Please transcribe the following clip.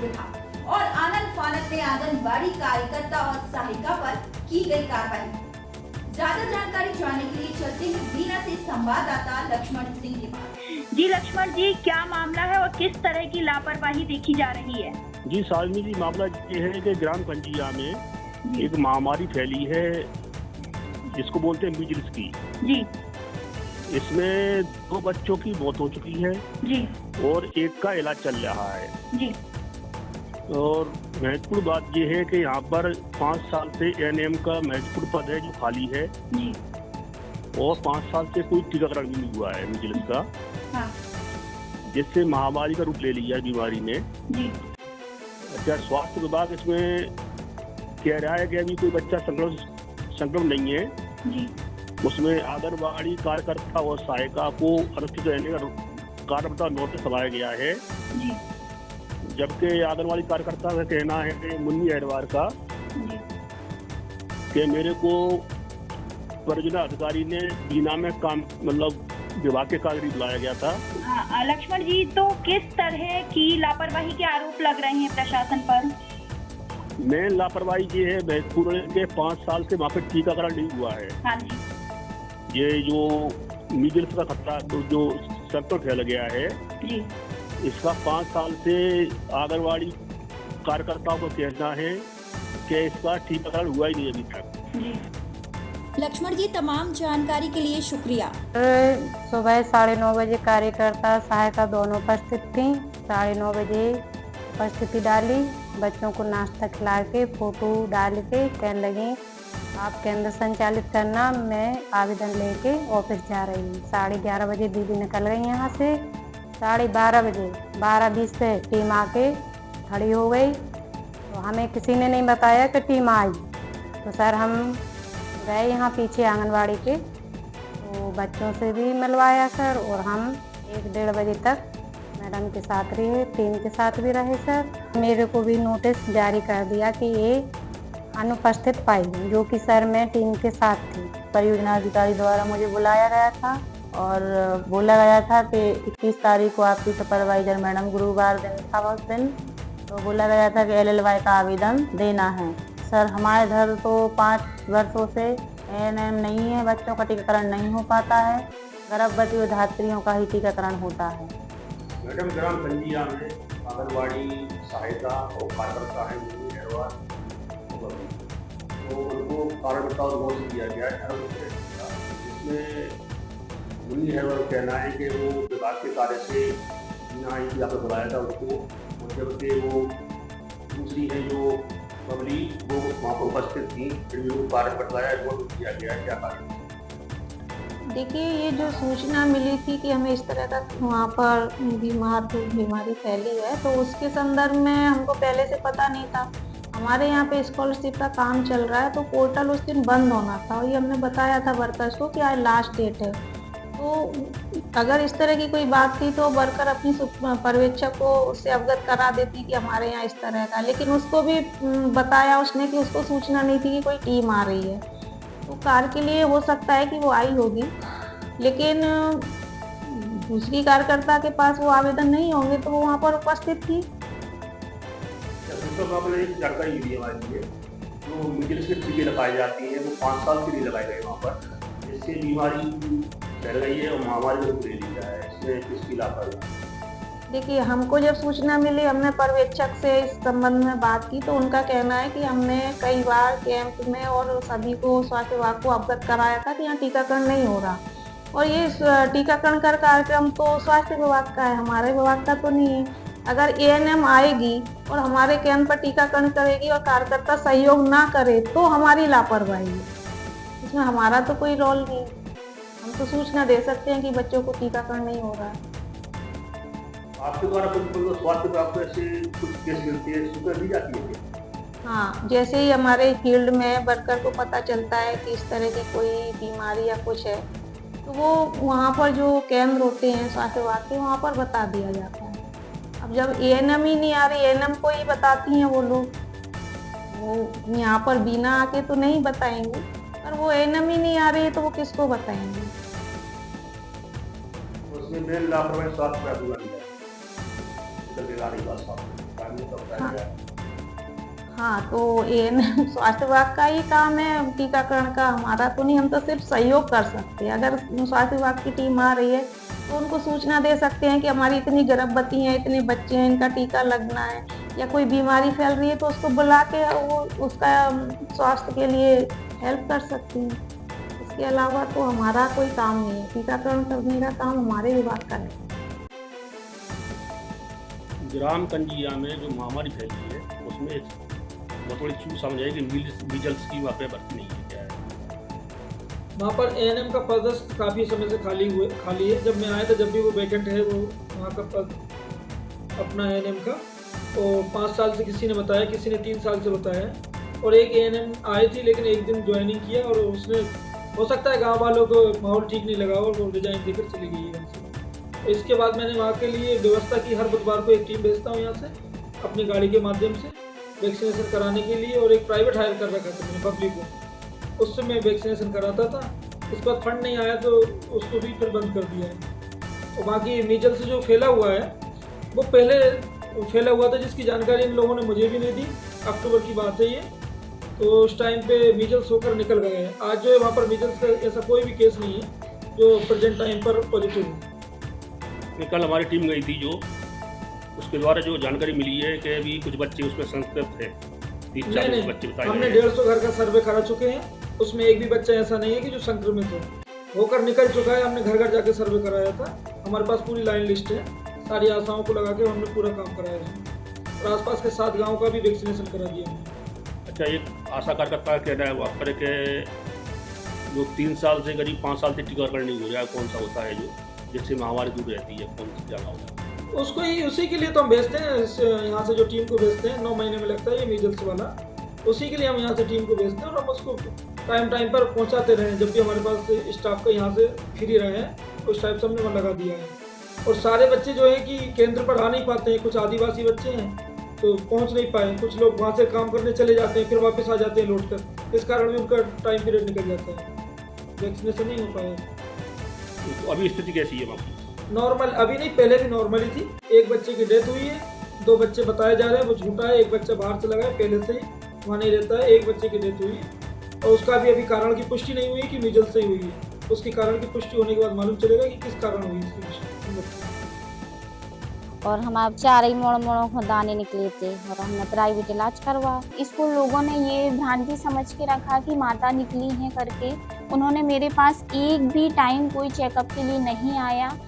विभाग और आनंद फानक में आंगनबाड़ी कार्यकर्ता और सहायिका पर की गई कार्रवाई। ज्यादा जानकारी जानने के लिए चलते हैं बीना से संवाददाता लक्ष्मण सिंह के पास। जी लक्ष्मण जी, क्या मामला है और किस तरह की लापरवाही देखी जा रही है? जी शालिनी जी, मामला ये है कि ग्राम कंजिया में एक महामारी फैली है जिसको बोलते हैं मीजल्स की। जी इसमें 2 बच्चों की मौत हो चुकी है जी और एक का इलाज चल रहा है। जी और महत्वपूर्ण बात ये है कि यहाँ पर 5 साल से एएनएम का महत्वपूर्ण पद है जो खाली है जी और 5 साल से कोई टीकाकरण भी नहीं हुआ है मीजल्स का, हाँ जिससे महामारी का रूप ले लिया है बीमारी ने। जी अच्छा, स्वास्थ्य विभाग इसमें कह रहा है कि अभी कोई बच्चा संक्रमण नहीं है। जी उसमें आंगनबाड़ी कार्यकर्ता और सहायिका को अनुपस्थित रहने का कारण बताओ नोटिस लगाया गया है, जी जबकि आंगनबाड़ी कार्यकर्ता का कहना है मुन्नी एडवार का जी कि मेरे को परियोजना अधिकारी ने बीना में काम मतलब विभाग के कार्य बुलाया गया था। लक्ष्मण जी, तो किस तरह की लापरवाही के आरोप लग रहे हैं प्रशासन पर? मेन लापरवाही ये है महत्वपूर्ण के 5 साल से वहाँ पे टीकाकरण नहीं हुआ है। हाँ जी ये जो मीजल्स का खतरा जो संकट फैल गया है, जी इसका 5 साल से आंगनबाड़ी कार्यकर्ताओं को कहना है कि इसका टीकाकरण हुआ ही नहीं अभी तक। जी लक्ष्मण जी, तमाम जानकारी के लिए शुक्रिया। सुबह 9:30 बजे कार्यकर्ता सहायिका दोनों उपस्थित थी। 9:30 बजे उपस्थिति डाली, बच्चों को नाश्ता खिला के फोटो डाल के कहने लगी आप केंद्र संचालित करना, मैं आवेदन लेके ऑफिस जा रही हूँ। 11:30 बजे दीदी निकल गई यहाँ से। 12:30 बजे 12:20 पे टीम आके खड़ी हो गई, तो हमें किसी ने नहीं बताया कि टीम आई। तो सर हम गए यहाँ पीछे आंगनबाड़ी के, तो बच्चों से भी मिलवाया सर, और हम 1-1:30 बजे तक मैडम के साथ रहे, टीम के साथ भी रहे सर। मेरे को भी नोटिस जारी कर दिया कि ये अनुपस्थित पाई, जो कि सर मैं टीम के साथ थी। परियोजना अधिकारी द्वारा मुझे बुलाया गया था और बोला गया था कि 21 तारीख को आपकी सुपरवाइजर मैडम, गुरुवार दिन था उस दिन, तो बोला गया था कि LLY का आवेदन देना है। सर हमारे इधर तो 5 वर्षों से ANM नहीं है, बच्चों का टीकाकरण नहीं हो पाता है, गर्भवती और धात्रियों का ही टीकाकरण होता है। मैडम, ग्राम कंजिया में आंगनबाड़ी सहायता और कार्यकर्ता है मुन्नी एडवार, तो उनको कार्यकर्ता और रोज दिया गया है, जिसमें मुन्नी एडवार का कहना है कि वो विभाग के कार्य से यहाँ पर बुलाया था उसको, और जबकि वो दूसरी है जो पब्लिक वो वहाँ पर उपस्थित थी, फिर भी वो कार्य बताया वो किया गया है। क्या कारण? देखिए, ये जो सूचना मिली थी कि हमें इस तरह का वहाँ पर बीमारी फैली है, तो उसके संदर्भ में हमको पहले से पता नहीं था। हमारे यहाँ पे स्कॉलरशिप का काम चल रहा है, तो पोर्टल उस दिन बंद होना था, और ये हमने बताया था वर्कर्स को कि आज लास्ट डेट है। तो अगर इस तरह की कोई बात थी तो वर्कर अपनी पर्यवेक्षक को उससे अवगत करा देती कि हमारे यहाँ इस तरह का, लेकिन उसको भी बताया उसने कि उसको सूचना नहीं थी कि कोई टीम आ रही है। तो कार के लिए हो सकता है कि वो आई होगी, लेकिन दूसरी कार्यकर्ता के पास वो आवेदन नहीं होंगे तो वो वहाँ पर उपस्थित थी। आपने एक जानकारी मिली हमारे लिए, जो मीजल्स के टीके लगाए जाती हैं वो 5 साल के लिए लगाए गए वहाँ पर, जिससे बीमारी फैल गई है और महामारी को ले लिया है। इसमें किसकी लापरवाही? देखिए, हमको जब सूचना मिली, हमने पर्यवेक्षक से इस संबंध में बात की, तो उनका कहना है कि हमने कई बार कैंप में और सभी को स्वास्थ्य विभाग को अवगत कराया था कि यहाँ टीकाकरण नहीं हो रहा, और ये टीकाकरण का कार्यक्रम तो स्वास्थ्य विभाग का है, हमारे विभाग का तो नहीं है। अगर ANM आएगी और हमारे केंद्र पर टीकाकरण करेगी और कार्यकर्ता सहयोग ना करे तो हमारी लापरवाही है, इसमें हमारा तो कोई रोल नहीं। हम तो सूचना दे सकते हैं कि बच्चों को टीकाकरण नहीं हो रहा है। आपके द्वारा कुछ स्वास्थ्य विभाग को ऐसे कुछ केस मिलती है, सूचना दी जाती है? हाँ, जैसे ही हमारे फील्ड में वर्कर को पता चलता है कि इस तरह की कोई बीमारी या कुछ है, तो वो वहाँ पर जो केंद्र होते हैं स्वास्थ्य विभाग के, वहाँ पर बता दिया जाता है। अब जब ANM ही नहीं आ रही, ANM को ही बताती हैं वो लोग, वो यहाँ पर बिना आके तो नहीं बताएंगे, पर वो ANM ही नहीं आ रही है तो वो किसको बताएंगे? उसमें मेन लापरवाही स्वास्थ्य विभाग की है। ये सब बताया गया है। हाँ, तो ANM स्वास्थ्य विभाग का ही काम है टीकाकरण का, हमारा तो नहीं। हम तो सिर्फ सहयोग कर सकते हैं। अगर स्वास्थ्य विभाग की टीम आ रही है तो उनको सूचना दे सकते हैं कि हमारी इतनी गर्भवती हैं, इतने बच्चे हैं, इनका टीका लगना है, या कोई बीमारी फैल रही है तो उसको बुला के वो उसका स्वास्थ्य के लिए हेल्प कर सकती हैं। इसके अलावा तो हमारा कोई काम नहीं है। टीकाकरण करने का काम हमारे विभाग का है। ग्राम कंजिया में जो महामारी फैली है उसमें बहुत थोड़ी चूक समझ आई कि मीजल्स की वहाँ पे भर्ती नहीं है, क्या है? वहाँ पर ANM का पद काफ़ी समय से खाली है। जब मैं आया था जब भी वो वैकेंट है वो वहाँ का पद अपना ANM का, तो 5 साल से किसी ने बताया, किसी ने 3 साल से बताया। और एक ANM आई थी लेकिन एक दिन ज्वाइनिंग किया और उसने हो सकता है गांव वालों को माहौल ठीक नहीं लगा और वो रिजाइन देकर चली गई है वहाँ से। इसके बाद मैंने वहाँ के लिए व्यवस्था की, हर बुधवार को एक टीम भेजता हूँ यहाँ से अपनी गाड़ी के माध्यम से वैक्सीनेशन कराने के लिए, और एक प्राइवेट हायर कर रखा था मैंने पब्लिक को, उससे मैं वैक्सीनेशन कराता था। उसके बाद फंड नहीं आया तो उसको भी फिर बंद कर दिया है। और बाकी मीजल्स से जो फैला हुआ है वो पहले फैला हुआ था जिसकी जानकारी इन लोगों ने मुझे भी नहीं दी। अक्टूबर की बात है ये, तो उस टाइम पे मीजल्स होकर निकल गए हैं। आज जो है वहाँ पर मीजल्स का ऐसा कोई भी केस नहीं है जो प्रेजेंट टाइम पर पॉजिटिव है। कल हमारी टीम गई थी, जो उसके द्वारा जो जानकारी मिली है कि अभी कुछ बच्चे उसमें संक्रमित है, 30-40 बच्चे बताए हमने गए हैं। 150 घर का सर्वे करा चुके हैं, उसमें एक भी बच्चा ऐसा नहीं है कि जो संक्रमित होकर निकल चुका है। हमने घर घर जाके सर्वे कराया था, हमारे पास पूरी लाइन लिस्ट है, सारी आशाओं को लगा के हमने पूरा काम कराया है और आसपास के 7 गाँव का भी वैक्सीनेशन करा दिया हमने। अच्छा, एक आशा कार्यकर्ता का कहना है वहाँ पर कि जो 3 साल से करीब 5 साल से टीकाकरण नहीं हो रहा है, कौन सा होता है जो जिससे महामारी दूर रहती है, कौन सा क्या होता है? उसको ही उसी के लिए तो हम भेजते हैं, यहाँ से जो टीम को भेजते हैं 9 महीने में लगता है ये मीजल्स वाला, उसी के लिए हम यहाँ से टीम को भेजते हैं और हम उसको टाइम पर पहुँचाते रहे। जब भी हमारे पास स्टाफ का यहाँ से फ्री रहे हैं उस टाइप से हमने वहाँ लगा दिया है। और सारे बच्चे जो है कि केंद्र पर आ नहीं पाते हैं, कुछ आदिवासी बच्चे हैं तो पहुँच नहीं पाए, कुछ लोग वहाँ से काम करने चले जाते हैं फिर वापस आ जाते हैं लौट कर, इस कारण भी उनका टाइम पीरियड निकल जाता है, वैक्सीनेशन नहीं हो पाया। तो अभी स्थिति कैसी है वहाँ की? नॉर्मल अभी नहीं, पहले भी नॉर्मल ही थी। एक बच्चे की डेथ हुई है, 2 बच्चे बताए जा रहे हैं वो झूठा है, एक बच्चा बाहर चला गया पहले से ही वहाँ नहीं रहता है, एक बच्चे की डेथ हुई है और उसका भी अभी कारण की पुष्टि नहीं हुई कि मीजल्स से ही हुई है। उसकी कारण की पुष्टि होने के बाद मालूम चलेगा कि किस कारण हुई इसकी पुष्टि। और हमारे 4 ही मोड़ों को दाने निकले थे और हमने प्राइवेट इलाज करवा। इसको लोगों ने ये भ्रांति समझ के रखा कि माता निकली है करके, उन्होंने मेरे पास एक भी टाइम कोई चेकअप के लिए नहीं आया